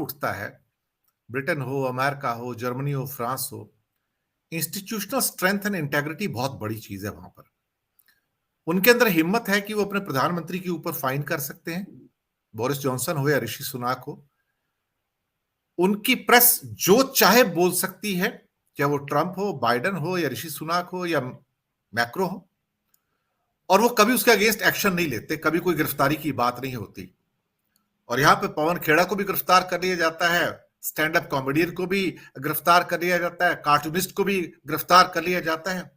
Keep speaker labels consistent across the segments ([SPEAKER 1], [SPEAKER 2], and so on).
[SPEAKER 1] उठता है, ब्रिटेन हो, अमेरिका हो, जर्मनी हो, फ्रांस हो, इंस्टीट्यूशनल स्ट्रेंथ एंड इंटेग्रिटी बहुत बड़ी चीज है वहां पर। उनके अंदर हिम्मत है कि वो अपने प्रधानमंत्री के ऊपर फाइन कर सकते हैं, बोरिस जॉनसन हो या ऋषि सुनाक हो। उनकी प्रेस जो चाहे बोल सकती है, चाहे वो ट्रंप हो, बाइडेन हो या ऋषि सुनाक हो या मैक्रो हो, और वो कभी उसके अगेंस्ट एक्शन नहीं लेते, कभी कोई गिरफ्तारी की बात नहीं होती। और यहां पे पवन खेड़ा को भी गिरफ्तार कर लिया जाता है, स्टैंड अप कॉमेडियन को भी गिरफ्तार कर लिया जाता है, कार्टूनिस्ट को भी गिरफ्तार कर लिया जाता है।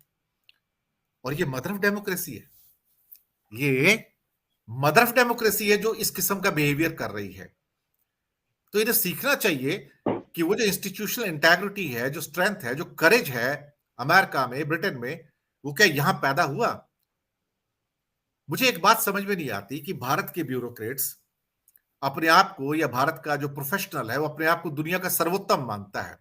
[SPEAKER 1] और ये मदर ऑफ डेमोक्रेसी है, ये मदर ऑफ डेमोक्रेसी है जो इस किस्म का बिहेवियर कर रही है। तो इन्हें सीखना चाहिए कि वो जो इंस्टीट्यूशनल इंटेग्रिटी है, जो स्ट्रेंथ है, जो करेज है अमेरिका में, ब्रिटेन में, वो क्या यहां पैदा हुआ? मुझे एक बात समझ में नहीं आती कि भारत के ब्यूरोक्रेट्स अपने आप को, या भारत का जो प्रोफेशनल है वो अपने आप को दुनिया का सर्वोत्तम मानता है।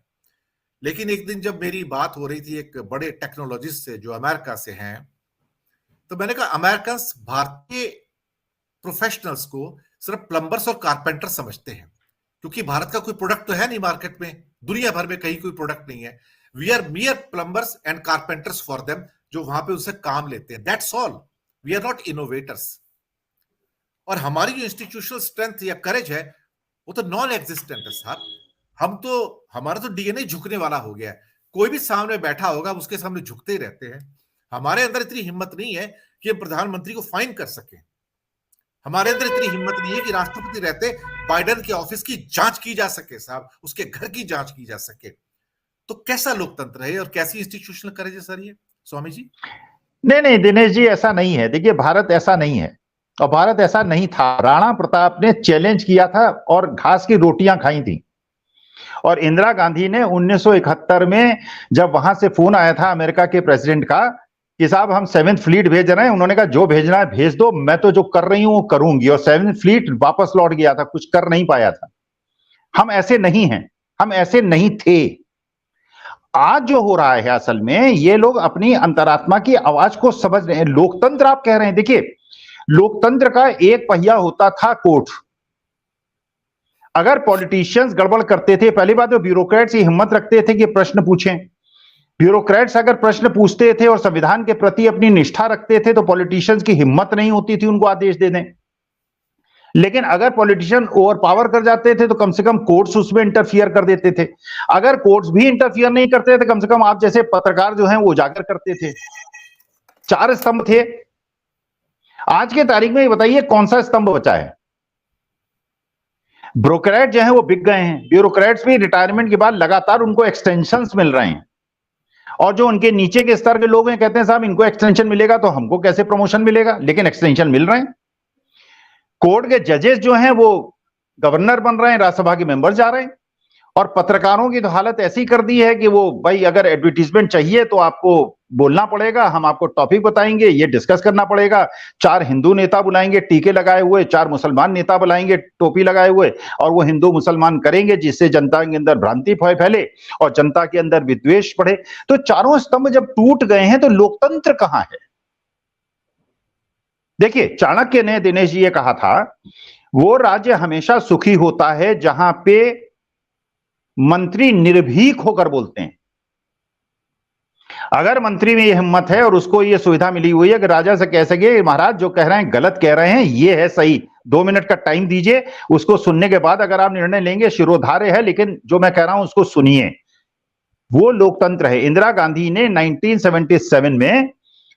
[SPEAKER 1] लेकिन एक दिन जब मेरी बात हो रही थी एक बड़े टेक्नोलॉजिस्ट से जो अमेरिका से हैं, तो मैंने कहा अमेरिकन भारतीय प्रोफेशनल्स को सिर्फ प्लम्बर्स और कारपेंटर समझते हैं, क्योंकि भारत का कोई प्रोडक्ट तो है नहीं मार्केट में, दुनिया भर में कहीं कोई प्रोडक्ट नहीं है। We are mere plumbers and carpenters for them, जो वहां पे उनसे काम लेते हैं, that's all. We are not innovators. और हमारी जो इंस्टीट्यूशनल स्ट्रेंथ या करेज है वो तो नॉन एग्जिस्टेंट है साहब। हमारा तो डीएनए झुकने वाला हो गया है। कोई भी सामने बैठा होगा उसके सामने झुकते ही रहते हैं। हमारे अंदर इतनी हिम्मत नहीं है कि हम प्रधानमंत्री को फाइन कर सकें। हमारे अंदर इतनी हिम्मत नहीं है कि राष्ट्रपति रहते बाइडेन के ऑफिस की जांच की जा सके साहब, उसके घर की जांच की जा सके। तो कैसा लोकतंत्र है और कैसी इंस्टीट्यूशनल करेज है सर ये, स्वामी जी?
[SPEAKER 2] नहीं दिनेश जी, ऐसा नहीं है। देखिए, भारत ऐसा नहीं है और भारत ऐसा नहीं था। राणा प्रताप ने चैलेंज किया था और घास की रोटियां खाई थी। और इंदिरा गांधी ने 1971 में जब वहां से फोन आया था अमेरिका के प्रेसिडेंट का कि साहब हम 7th फ्लीट भेज रहे हैं, उन्होंने कहा जो भेजना है भेज दो, मैं तो जो कर रही हूं वो करूंगी। और 7th फ्लीट वापस लौट गया था, कुछ कर नहीं पाया था। हम ऐसे नहीं हैं, हम ऐसे नहीं थे। आज जो हो रहा है असल में, ये लोग अपनी अंतरात्मा की आवाज को समझ रहे हैं। लोकतंत्र आप कह रहे हैं, देखिए लोकतंत्र का एक पहिया होता था कोर्ट। अगर पॉलिटिशियंस गड़बड़ करते थे, पहली बात तो ब्यूरोक्रेट्स ये हिम्मत रखते थे कि प्रश्न पूछें। ब्यूरोक्रेट्स अगर प्रश्न पूछते थे और संविधान के प्रति अपनी निष्ठा रखते थे तो पॉलिटिशियंस की हिम्मत नहीं होती थी उनको आदेश दे दें। लेकिन अगर पॉलिटिशियन ओवर पावर कर जाते थे तो कम से कम कोर्ट्स उसमें इंटरफियर कर देते थे। अगर कोर्ट्स भी इंटरफियर नहीं करते थे, कम से कम आप जैसे पत्रकार जो हैं वो उजागर करते थे। 4 स्तंभ थे। आज के तारीख में ये बताइए कौन सा स्तंभ बचा है? ब्रोकरेट जो है वो बिक गए हैं। ब्यूरोक्रेट्स भी रिटायरमेंट के बाद लगातार उनको एक्सटेंशंस मिल रहे हैं। और जो उनके नीचे के स्तर के लोग हैं कहते हैं साहब इनको एक्सटेंशन मिलेगा तो हमको कैसे प्रमोशन मिलेगा, लेकिन एक्सटेंशन मिल रहे हैं। कोर्ट के जजेस जो हैं वो गवर्नर बन रहे हैं, राज्यसभा के मेंबर जा रहे हैं। और पत्रकारों की तो हालत ऐसी कर दी है कि वो भाई अगर एडवर्टीजमेंट चाहिए तो आपको बोलना पड़ेगा, हम आपको टॉपिक बताएंगे, ये डिस्कस करना पड़ेगा। 4 हिंदू नेता बुलाएंगे टीके लगाए हुए, 4 मुसलमान नेता बुलाएंगे टोपी लगाए हुए, और वो हिंदू मुसलमान करेंगे जिससे जनता के अंदर भ्रांति फैले और जनता के अंदर विद्वेष बढ़े। तो चारों स्तंभ जब टूट गए हैं तो लोकतंत्र कहां है? देखिए, चाणक्य ने दिनेश जी ये कहा था, वो राज्य हमेशा सुखी होता है जहां पे मंत्री निर्भीक होकर बोलते हैं। अगर मंत्री में ये हिम्मत है और उसको ये सुविधा मिली हुई है कि राजा से कह सके महाराज जो कह रहे हैं गलत कह रहे हैं, ये है सही, 2 मिनट का टाइम दीजिए, उसको सुनने के बाद अगर आप निर्णय लेंगे शिरोधार्य है, लेकिन जो मैं कह रहा हूं उसको सुनिए, वो लोकतंत्र है। इंदिरा गांधी ने 1977 में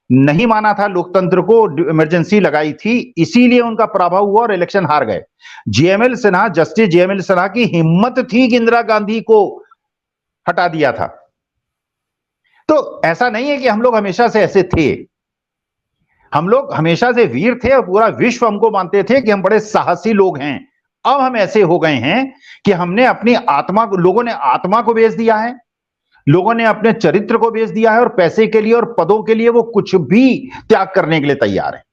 [SPEAKER 2] नहीं माना था लोकतंत्र को, इमरजेंसी लगाई थी, इसीलिए उनका पराभव हुआ और इलेक्शन हार गए। जेएमएल सिन्हा, जस्टिस जेएमएल सिन्हा की हिम्मत थी कि इंदिरा गांधी को हटा दिया था। तो ऐसा नहीं है कि हम लोग हमेशा से ऐसे थे। हम लोग हमेशा से वीर थे और पूरा विश्व हमको मानते थे कि हम बड़े साहसी लोग हैं। अब हम ऐसे हो गए हैं कि हमने अपनी आत्मा को, लोगों ने आत्मा को बेच दिया है, लोगों ने अपने चरित्र को बेच दिया है, और पैसे के लिए और पदों के लिए वो कुछ भी त्याग करने के लिए तैयार है।